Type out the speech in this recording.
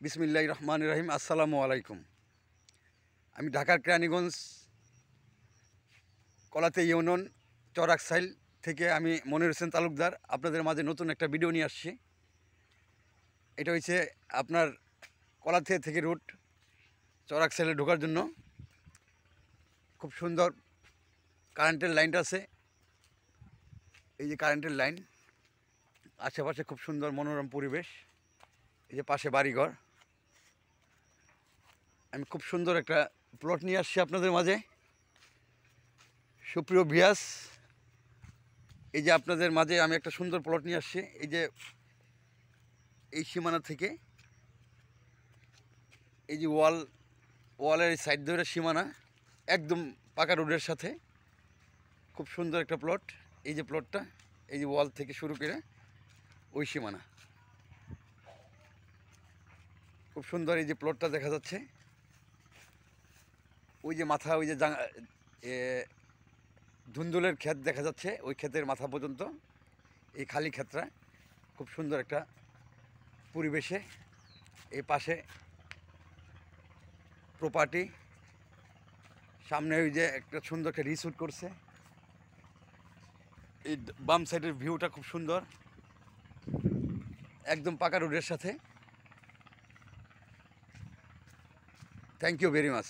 বিসমিল্লাহির রহমানির রহিম। আসসালামু আলাইকুম। আমি ঢাকার কেরানীগঞ্জ কলাতে ইউনিয়ন চরাকসাইল থেকে আমি মনির হোসেন তালুকদার আপনাদের মাঝে নতুন একটা ভিডিও নিয়ে আসছি। এটা হচ্ছে আপনার কলাতে থেকে রুট চরাকসাইলে ঢোকার জন্য খুব সুন্দর কারেন্টের লাইনটা আছে। এই যে কারেন্টের লাইন, আশেপাশে খুব সুন্দর মনোরম পরিবেশ। এই যে পাশে বাড়িঘর। আমি খুব সুন্দর একটা প্লট নিয়ে আসছি আপনাদের মাঝে। সুপ্রিয় ভিয়াস, এই যে আপনাদের মাঝে আমি একটা সুন্দর প্লট নিয়ে আসছি। এই যে এই সীমানা থেকে এই যে ওয়ালের সাইড ধরে সীমানা, একদম পাকা রোডের সাথে খুব সুন্দর একটা প্লট। এই যে প্লটটা, এই যে ওয়াল থেকে শুরু করে ওই সীমানা, খুব সুন্দর। এই যে প্লটটা দেখা যাচ্ছে, ওই যে মাথা, ওই যে ধুন্দুলের ক্ষেত দেখা যাচ্ছে, ওই ক্ষেতের মাথা পর্যন্ত এই খালি ক্ষেতটা খুব সুন্দর একটা পরিবেশে। এই পাশে প্রপার্টি, সামনে ওই যে একটা সুন্দর একটা রিসোর্ট করছে। এই বাম সাইডের ভিউটা খুব সুন্দর, একদম পাকা রোডের সাথে। Thank you very much.